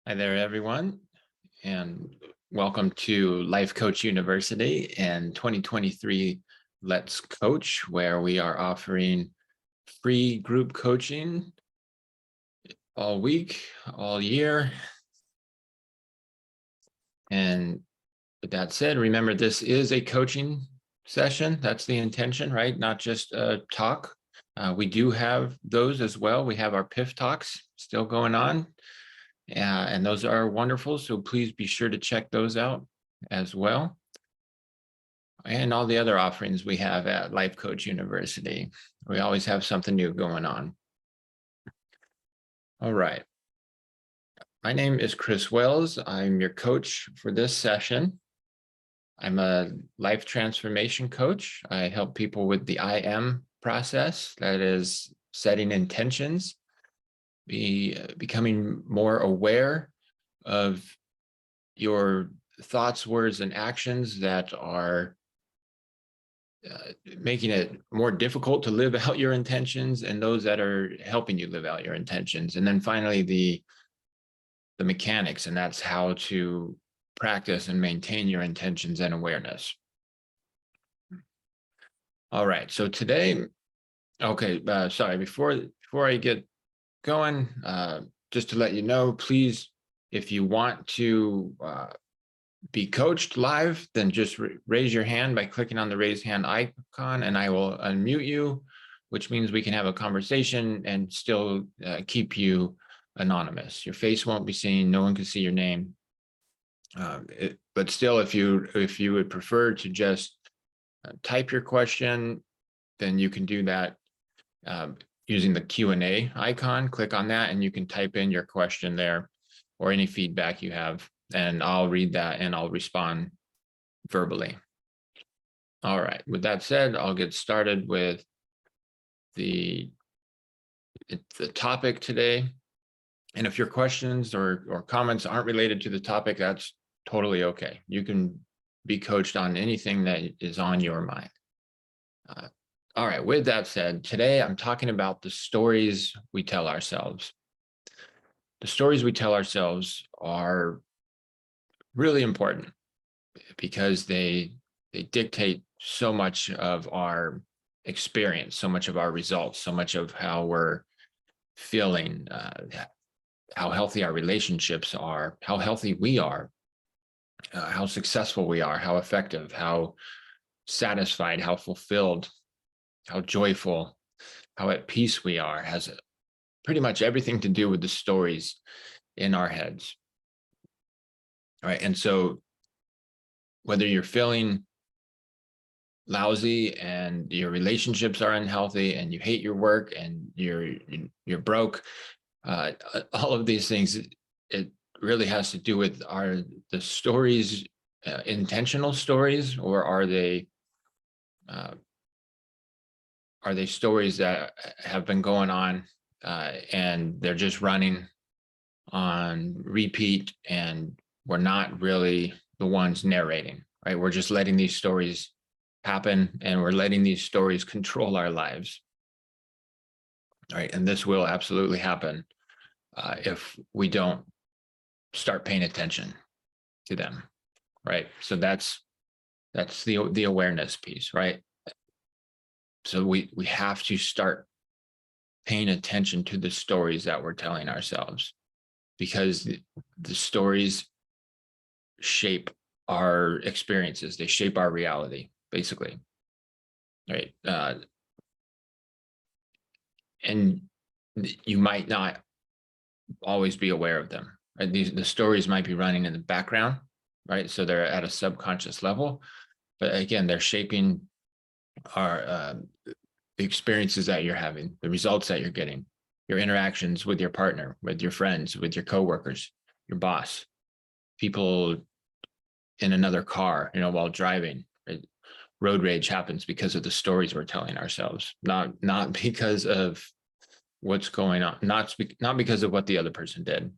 Hi there, everyone, and welcome to Life Coach University and 2023 Let's Coach, where we are offering free group coaching all week, all year. And with that said, remember, this is a coaching session. That's the intention, right? Not just a talk. We do have those as well. We have our PIF talks still going on. And those are wonderful. So please be sure to check those out as well. And all the other offerings we have at Life Coach University. We always have something new going on. All right. My name is Chris Weals. I'm your coach for this session. I'm a life transformation coach. I help people with the IM process, that is setting intentions, becoming more aware of your thoughts, words, and actions that are making it more difficult to live out your intentions, and those that are helping you live out your intentions. And then finally, the mechanics, and that's how to practice and maintain your intentions and awareness. All right, so today, okay, sorry, before I get going, just to let you know, please, if you want to be coached live, then just raise your hand by clicking on the raise hand icon, and I will unmute you, which means we can have a conversation and still keep you anonymous. Your face won't be seen, no one can see your name. But still, if you would prefer to just type your question, then you can do that using the Q&A icon. Click on that and you can type in your question there or any feedback you have, and I'll read that and I'll respond verbally. All right, with that said, I'll get started with the topic today. And if your questions or comments aren't related to the topic, that's totally okay. You can be coached on anything that is on your mind. All right, with that said, today I'm talking about the stories we tell ourselves. The stories we tell ourselves are really important because they dictate so much of our experience, so much of our results, so much of how we're feeling, how healthy our relationships are, how healthy we are, how successful we are, how effective, how satisfied, how fulfilled, how joyful, how at peace we are, has pretty much everything to do with the stories in our heads. All right, and so whether you're feeling lousy and your relationships are unhealthy and you hate your work and you're broke, all of these things, it really has to do with, are the stories intentional stories, or are they stories that have been going on and they're just running on repeat, and we're not really the ones narrating, right? We're just letting these stories happen, and we're letting these stories control our lives. All right, and this will absolutely happen if we don't start paying attention to them, right? So that's the awareness piece, right? So we have to start paying attention to the stories that we're telling ourselves, because the stories shape our experiences. They shape our reality, basically, right? And you might not always be aware of them, right? The stories might be running in the background, right? So they're at a subconscious level, but again, they're shaping our the experiences that you're having, the results that you're getting, your interactions with your partner, with your friends, with your coworkers, your boss, people in another car, while driving. Right? Road rage happens because of the stories we're telling ourselves, not because of what's going on, not because of what the other person did.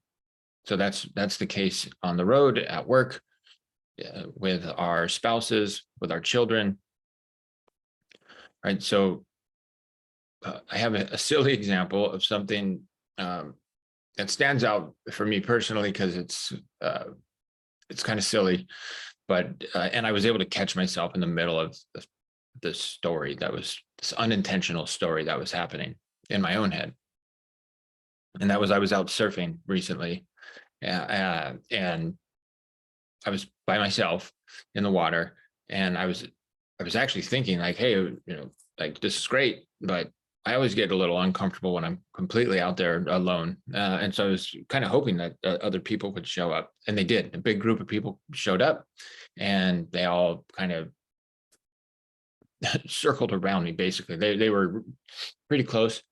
So that's the case on the road, at work, with our spouses, with our children, right? So I have a silly example of something it stands out for me personally because it's kind of silly, but and I was able to catch myself in the middle of the story that was this unintentional story that was happening in my own head. And that was, I was out surfing recently, and I was by myself in the water, and I was actually thinking like, hey, like this is great, but I always get a little uncomfortable when I'm completely out there alone. And so I was kind of hoping that other people would show up, and they did. A big group of people showed up, and they all kind of circled around me. Basically, they were pretty close,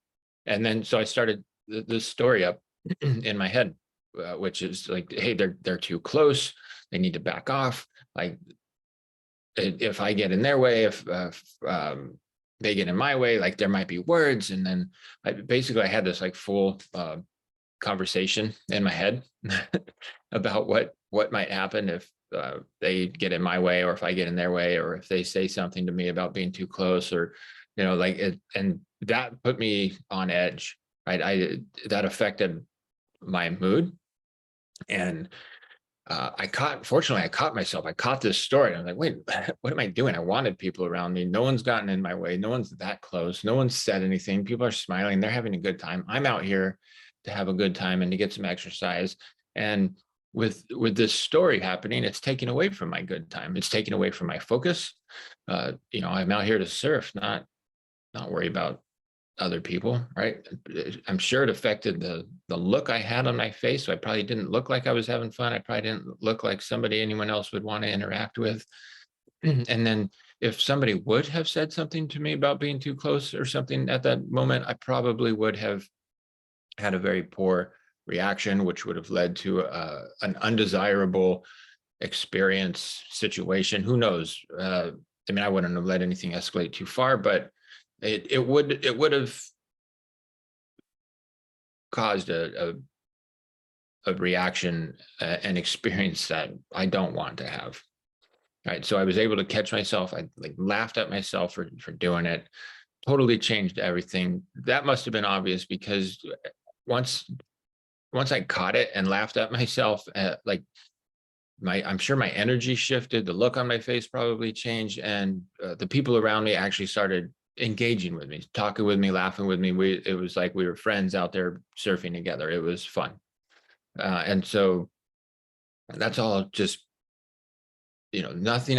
and then so I started this story up in my head, which is like, hey, they're too close. They need to back off. Like if I get in their way, if they get in my way, like there might be words. And then I had this like full conversation in my head about what might happen if they get in my way, or if I get in their way, or if they say something to me about being too close, or like it. And that put me on edge, right? That affected my mood. And fortunately, I caught myself. I caught this story. I'm like, wait, what am I doing? I wanted people around me. No one's gotten in my way. No one's that close. No one's said anything. People are smiling. They're having a good time. I'm out here to have a good time and to get some exercise. And with this story happening, it's taken away from my good time. It's taken away from my focus. I'm out here to surf, not worry about other people, right? I'm sure it affected the look I had on my face. So I probably didn't look like I was having fun. I probably didn't look like somebody anyone else would want to interact with. And then if somebody would have said something to me about being too close or something at that moment, I probably would have had a very poor reaction, which would have led to an undesirable experience, situation. Who knows? I wouldn't have let anything escalate too far, but it would have caused a reaction, an experience that I don't want to have. Right. So I was able to catch myself. I like laughed at myself for doing it. Totally changed everything. That must have been obvious, because once I caught it and laughed at myself, I'm sure my energy shifted. The look on my face probably changed, and the people around me actually started engaging with me, talking with me, laughing with me. It was like we were friends out there surfing together. It was fun. And so that's all just, nothing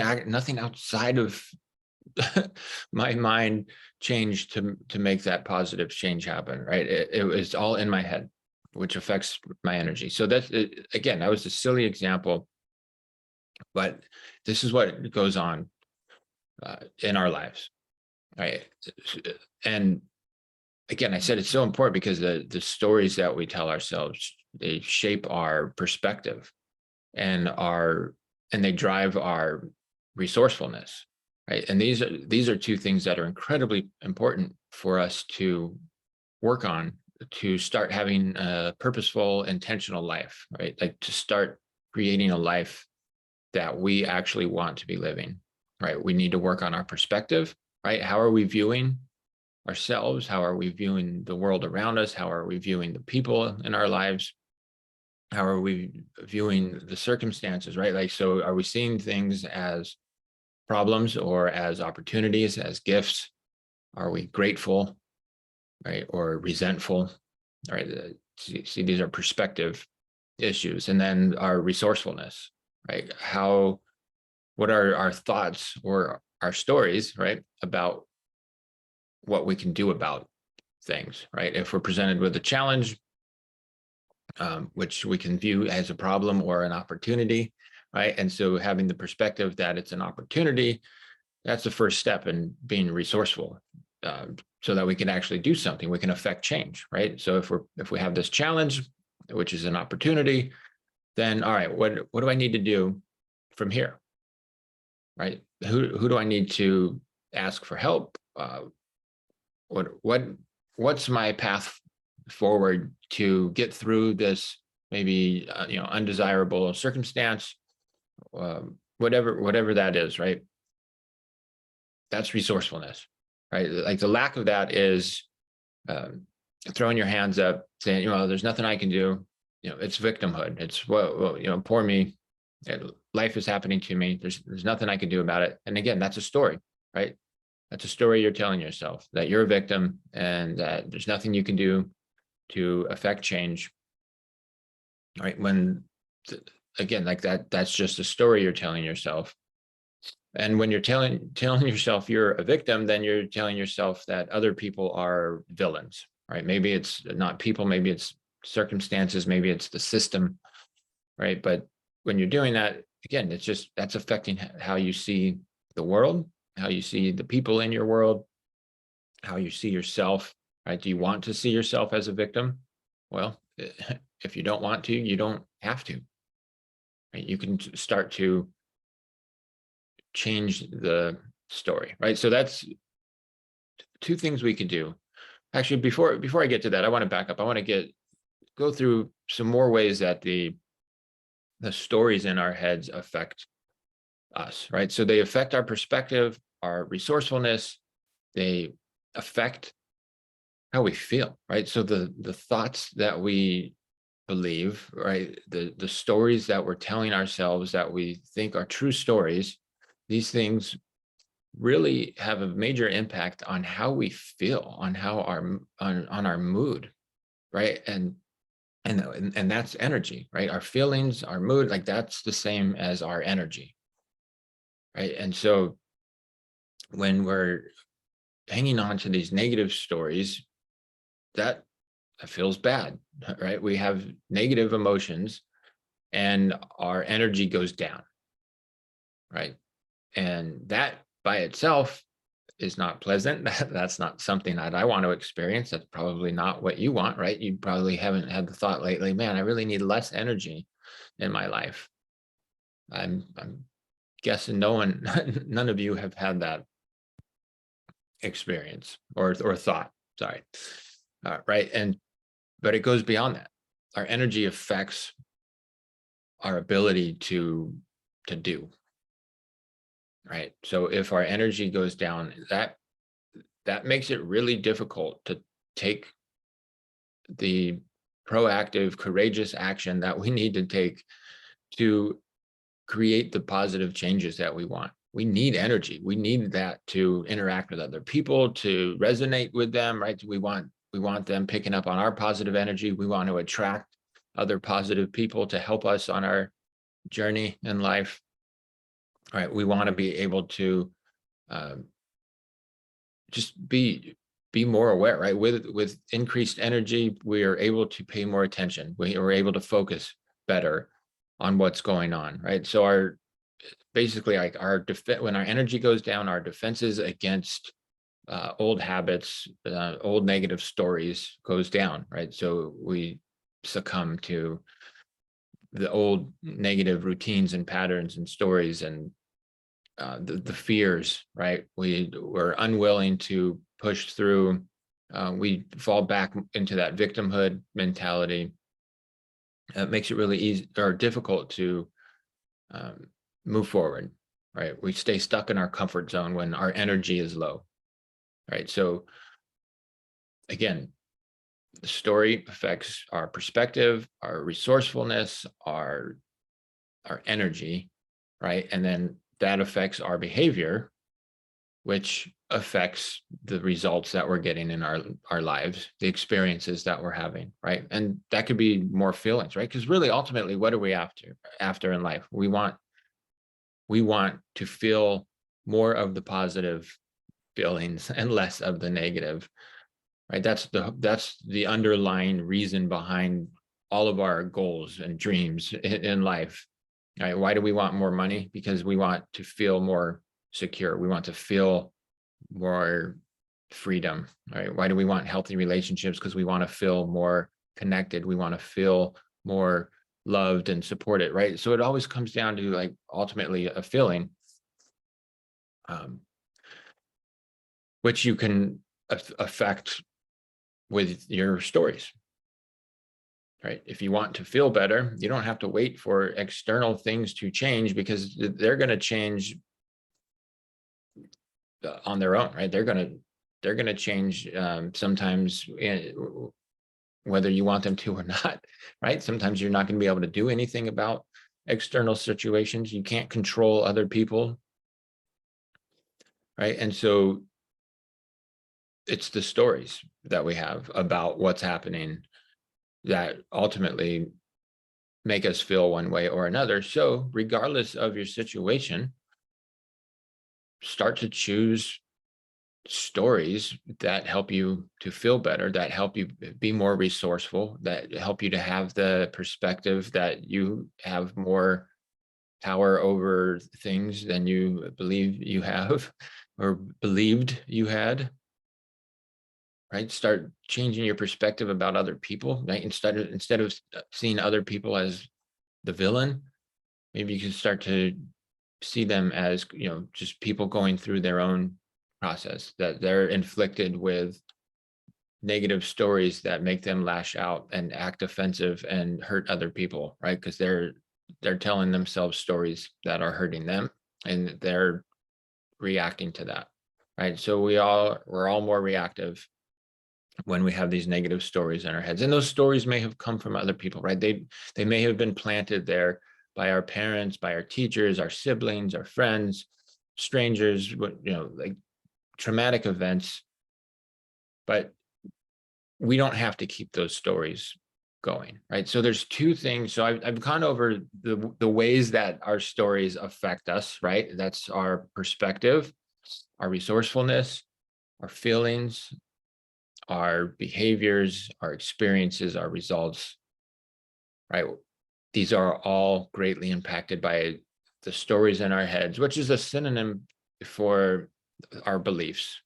outside of my mind changed to make that positive change happen. Right. It was all in my head, which affects my energy. So that's, again, that was a silly example, but this is what goes on in our lives. Right. And again, I said it's so important because the stories that we tell ourselves, they shape our perspective and they drive our resourcefulness. Right. And these are two things that are incredibly important for us to work on, to start having a purposeful, intentional life, right? Like to start creating a life that we actually want to be living, right? We need to work on our perspective, right? How are we viewing ourselves? How are we viewing the world around us? How are we viewing the people in our lives? How are we viewing the circumstances, right? Like, so are we seeing things as problems or as opportunities, as gifts? Are we grateful, right? Or resentful, right? See, these are perspective issues. And then our resourcefulness, right? What are our thoughts or our stories, right? About what we can do about things, right? If we're presented with a challenge, which we can view as a problem or an opportunity, right? And so having the perspective that it's an opportunity, that's the first step in being resourceful, so that we can actually do something. We can affect change, right? So if we have this challenge, which is an opportunity, then all right, what do I need to do from here, right? Who do I need to ask for help? What's my path forward to get through this maybe undesirable circumstance, whatever that is, right? That's resourcefulness, right? Like the lack of that is throwing your hands up, saying, there's nothing I can do. It's victimhood. It's, well, poor me. Life is happening to me. There's nothing I can do about it. And again, that's a story, right? That's a story you're telling yourself, that you're a victim and that there's nothing you can do to affect change, right? When, again, like that's just a story you're telling yourself. And when you're telling yourself you're a victim, then you're telling yourself that other people are villains, right? Maybe it's not people, maybe it's circumstances, maybe it's the system, right? But when you're doing that, again, that's affecting how you see the world, how you see the people in your world, how you see yourself, right? Do you want to see yourself as a victim? Well, if you don't want to, you don't have to, right? You can start to change the story, right? So that's two things we can do. Actually, before I get to that, I want to back up. I want to go through some more ways that the stories in our heads affect us, right? So they affect our perspective, our resourcefulness, they affect how we feel, right? So the thoughts that we believe, right? The stories that we're telling ourselves that we think are true stories, these things really have a major impact on how we feel, on how on our mood, right? And that's energy, right? Our feelings, our mood, like that's the same as our energy, right? And so when we're hanging on to these negative stories, that feels bad, right? We have negative emotions and our energy goes down, right? And that by itself is not pleasant. That's not something that I want to experience. That's probably not what you want, right? You probably haven't had the thought lately, man, I really need less energy in my life. I'm guessing none of you have had that experience or thought, sorry. Right. But it goes beyond that. Our energy affects our ability to do, right? So if our energy goes down, that makes it really difficult to take the proactive, courageous action that we need to take to create the positive changes that we want. We need energy. We need that to interact with other people, to resonate with them, right? We want them picking up on our positive energy. We want to attract other positive people to help us on our journey in life, right? We want to be able to just be more aware, right? With increased energy, we are able to pay more attention. We are able to focus better on what's going on, right? So basically like when our energy goes down, our defenses against old habits, old negative stories goes down, right? So we succumb to the old negative routines and patterns and stories and the fears, right? We're unwilling to push through. We fall back into that victimhood mentality. It makes it really easy or difficult to move forward, right? We stay stuck in our comfort zone when our energy is low, right? So again, the story affects our perspective, our resourcefulness, our energy, right? And then that affects our behavior, which affects the results that we're getting in our lives, the experiences that we're having, right? And that could be more feelings, right? Because really, ultimately, what are we after in life? We want to feel more of the positive feelings and less of the negative, right? That's the underlying reason behind all of our goals and dreams in life, right? Why do we want more money? Because we want to feel more secure. We want to feel more freedom, right? Why do we want healthy relationships? Because we want to feel more connected. We want to feel more loved and supported, right? So it always comes down to like ultimately a feeling, which you can affect with your stories, right? If you want to feel better, you don't have to wait for external things to change because they're going to change on their own, right? They're going to they're going to change sometimes, whether you want them to or not, right? Sometimes you're not going to be able to do anything about external situations. You can't control other people, right? And so it's the stories that we have about what's happening that ultimately make us feel one way or another. So regardless of your situation, start to choose stories that help you to feel better, that help you be more resourceful, that help you to have the perspective that you have more power over things than you believe you have or believed you had, right? Start changing your perspective about other people, right? Instead of seeing other people as the villain, maybe you can start to see them as, just people going through their own process, that they're inflicted with negative stories that make them lash out and act offensive and hurt other people, right? Because they're telling themselves stories that are hurting them, and they're reacting to that, right? So we're all more reactive when we have these negative stories in our heads, and those stories may have come from other people, right? They may have been planted there by our parents, by our teachers, our siblings, our friends, strangers, like traumatic events. But we don't have to keep those stories going, right? So there's two things. So I've gone over the ways that our stories affect us, right? That's our perspective, our resourcefulness, our feelings, our behaviors, our experiences, our results, right? These are all greatly impacted by the stories in our heads, which is a synonym for our beliefs.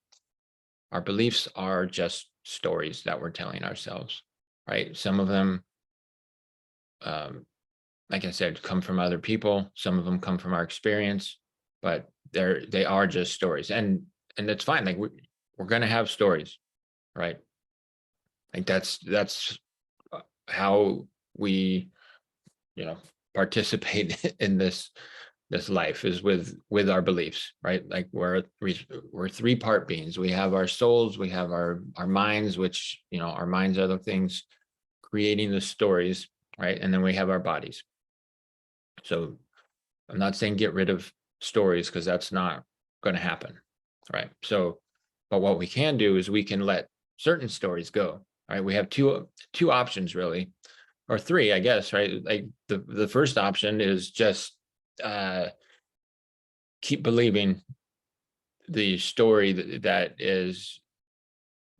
Our beliefs are just stories that we're telling ourselves, right? Some of them, like I said, come from other people. Some of them come from our experience, but they are just stories, and it's fine. Like we're gonna have stories, right? Like that's how we, participate in this life, is with our beliefs, right? Like we're three-part beings. We have our souls, we have our minds, which, our minds are the things creating the stories, right? And then we have our bodies. So I'm not saying get rid of stories, because that's not going to happen, right? So, but what we can do is we can let certain stories go, right? We have two options, really, or three, I guess, right? Like the first option is just keep believing the story that is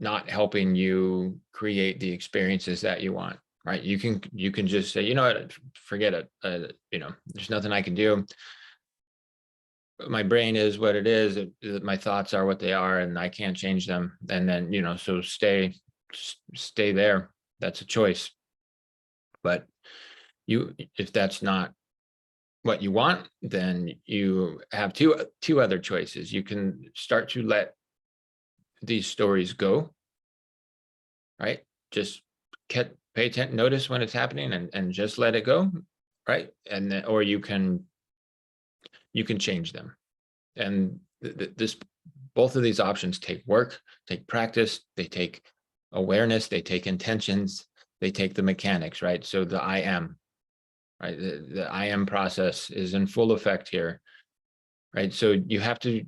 not helping you create the experiences that you want, right? You can just say, what, forget it. There's nothing I can do. My brain is what it is. My thoughts are what they are, and I can't change them. And then, so stay there. That's a choice. But if that's not what you want, then you have two other choices. You can start to let these stories go, right? Just pay attention, notice when it's happening, and just let it go, right? And then, or you can change them. And both of these options take work, take practice, they take awareness, they take intentions, they take the mechanics, right? So the I am, right? The I am process is in full effect here, right? So you have to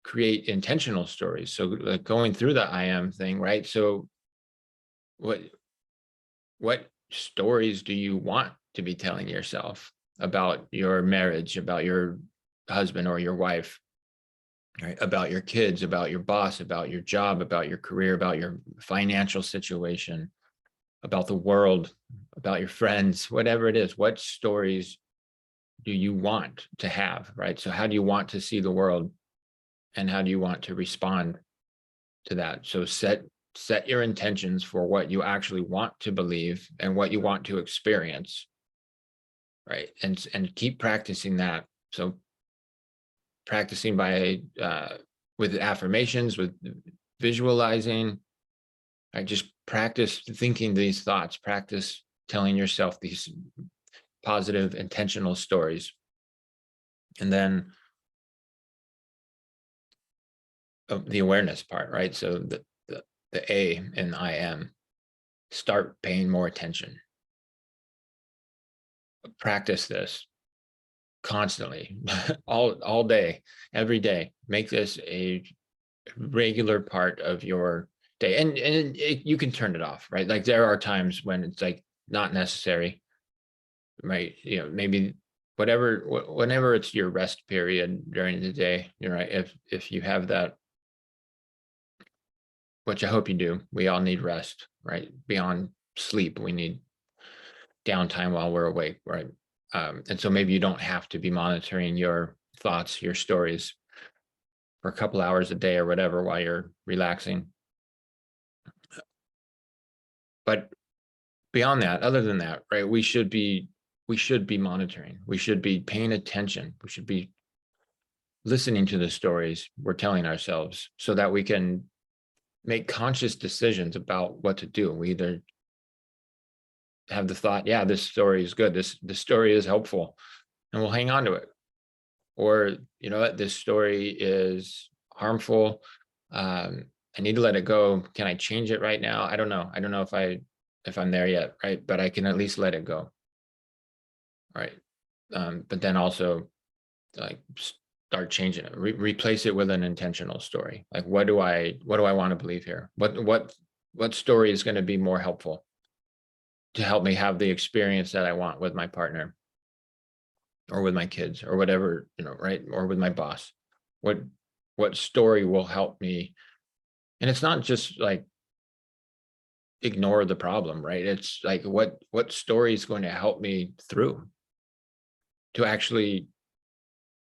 create intentional stories. So like going through the I am thing, right? So what stories do you want to be telling yourself about your marriage, about your husband or your wife, right? About your kids, about your boss, about your job, about your career, about your financial situation, about the world, about your friends, whatever it is? What stories do you want to have, right? So how do you want to see the world, and how do you want to respond to that? So set your intentions for what you actually want to believe and what you want to experience, right? And keep practicing that. So practicing by with affirmations, with visualizing, right? Just practice thinking these thoughts, practice telling yourself these positive intentional stories. And then the awareness part, right? So the A in I am, start paying more attention. Practice this constantly, all day, every day. Make this a regular part of your day, and you can turn it off, right? Like there are times when it's like not necessary, right? Maybe whenever it's your rest period during the day, right? If you have that, which I hope you do, we all need rest, right? Beyond sleep, we need downtime while we're awake, right? And so maybe you don't have to be monitoring your thoughts, your stories for a couple hours a day or whatever while you're relaxing. But beyond that, other than that, right, we should be monitoring. We should be paying attention. We should be listening to the stories we're telling ourselves so that we can make conscious decisions about what to do. We either have the thought, yeah, this story is good. This story is helpful, and we'll hang on to it. Or, you know what, this story is harmful. I need to let it go. Can I change it right now? I don't know. I don't know if I'm there yet, right? But I can at least let it go. Right. But then also like start changing it, replace it with an intentional story. Like, what do I want to believe here? What story is going to be more helpful to help me have the experience that I want with my partner or with my kids or whatever, right? Or with my boss. What story will help me? And it's not just like ignore the problem, right? It's like what story is going to help me through to actually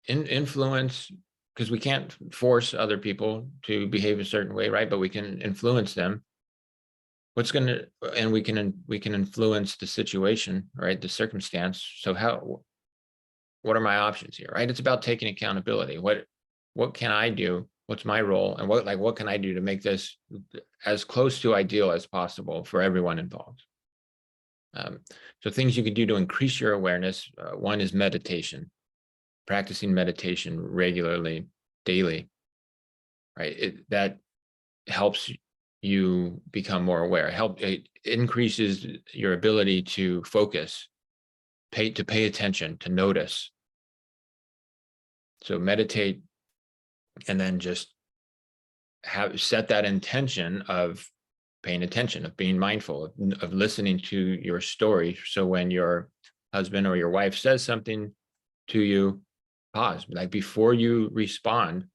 influence, because we can't force other people to behave a certain way, right? But we can influence them. And we can influence the situation, right? The circumstance. So what are my options here, right? It's about taking accountability. What can I do? What's my role? And what can I do to make this as close to ideal as possible for everyone involved? So things you can do to increase your awareness. One is meditation, practicing meditation regularly, daily, right? That helps you become more aware. It increases your ability to focus, pay attention, to notice. So meditate, and then just set that intention of paying attention, of being mindful, of listening to your story. So when your husband or your wife says something to you, pause. Like before you respond,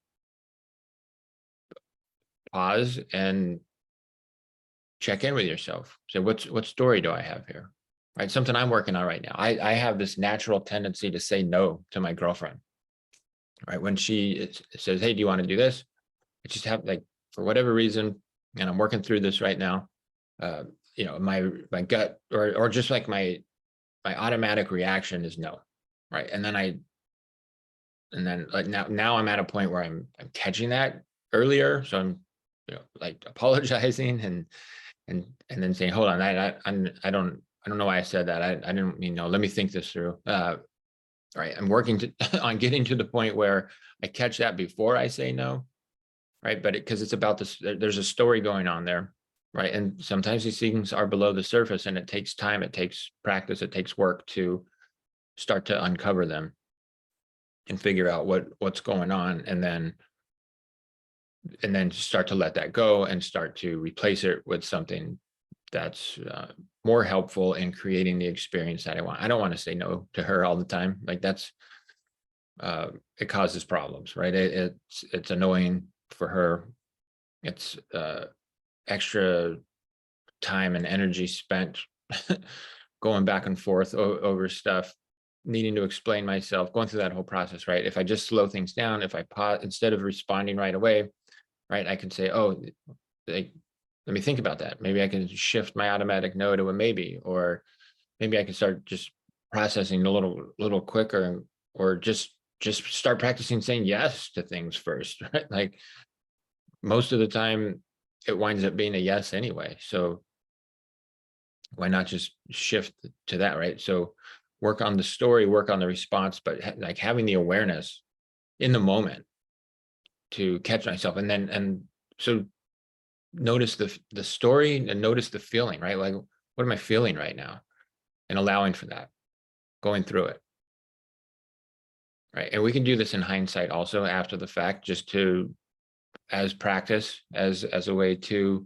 pause and check in with yourself. Say, what story do I have here? Right? Something I'm working on right now. I have this natural tendency to say no to my girlfriend. Right? When she says, hey, do you want to do this? I just have, like, for whatever reason, and I'm working through this right now. My gut or just like my automatic reaction is no. Right. And then like now I'm at a point where I'm catching that earlier. So I'm, like apologizing and then saying, hold on, I don't know why I said that. I didn't mean no. Let me think this through. Right. I'm working on getting to the point where I catch that before I say no. Right. But because it's about this, there's a story going on there. Right. And sometimes these things are below the surface, and it takes time, it takes practice, it takes work to start to uncover them and figure out what's going on, and then start to let that go and start to replace it with something that's more helpful in creating the experience that I want. I don't want to say no to her all the time. Like that's it causes problems, right? It's annoying for her. It's extra time and energy spent going back and forth over stuff, needing to explain myself, going through that whole process, right? If I just slow things down, if I pause, instead of responding right away, right, I can say, oh, let me think about that. Maybe I can shift my automatic no to a maybe, or maybe I can start just processing a little quicker, or just start practicing saying yes to things first, right? Like most of the time it winds up being a yes anyway. So why not just shift to that, right? So work on the story, work on the response, but like having the awareness in the moment to catch myself. And so notice the story and notice the feeling, right? Like, what am I feeling right now? And allowing for that, going through it. Right. And we can do this in hindsight also after the fact, just to, as practice, as a way to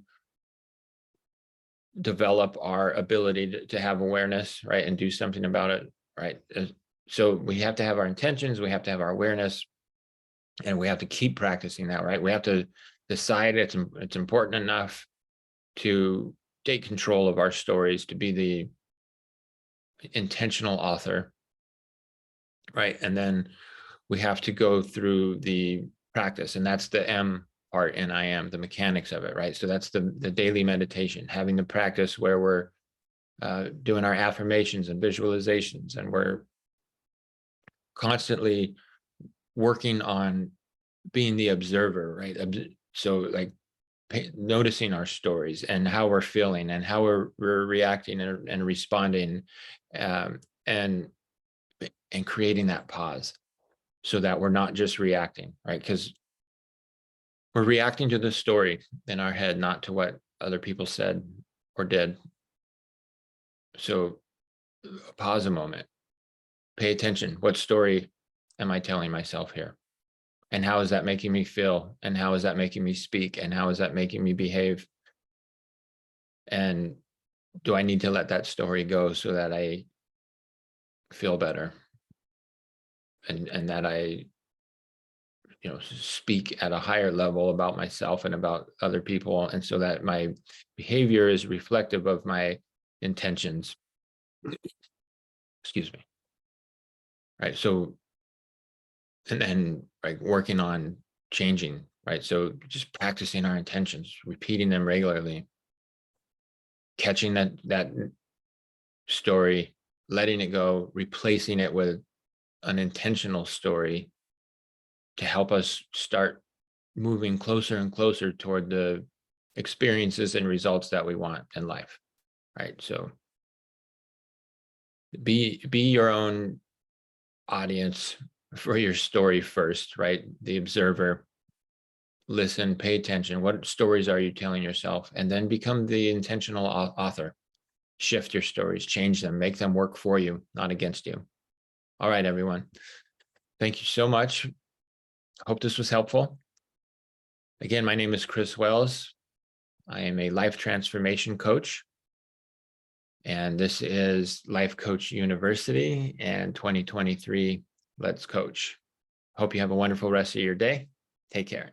develop our ability to have awareness, right? And do something about it, right? So we have to have our intentions, we have to have our awareness, and we have to keep practicing that, right? We have to decide it's important enough to take control of our stories, to be the intentional author, right? And then we have to go through the practice, and that's the M part in I am, the mechanics of it, right? So that's the daily meditation, having the practice where we're doing our affirmations and visualizations, and we're constantly working on being the observer, right? So like noticing our stories and how we're feeling and how we're reacting and responding, and creating that pause so that we're not just reacting, right? Because we're reacting to the story in our head, not to what other people said or did. So pause a moment, pay attention. What story am I telling myself here? And how is that making me feel? And how is that making me speak? And how is that making me behave? And do I need to let that story go so that I feel better? And that I, speak at a higher level about myself and about other people. And so that my behavior is reflective of my intentions. Excuse me. Right. So, and then like working on changing, right? So just practicing our intentions, repeating them regularly, catching that story, letting it go, replacing it with an intentional story to help us start moving closer and closer toward the experiences and results that we want in life, right? So be your own audience for your story first, right? The observer. Listen, pay attention. What stories are you telling yourself? And then become the intentional author. Shift your stories, change them, make them work for you, not against you. All right, everyone. Thank you so much. Hope this was helpful. Again, my name is Chris Weals. I am a life transformation coach. And this is Life Coach University and 2023 Let's Coach. Hope you have a wonderful rest of your day. Take care.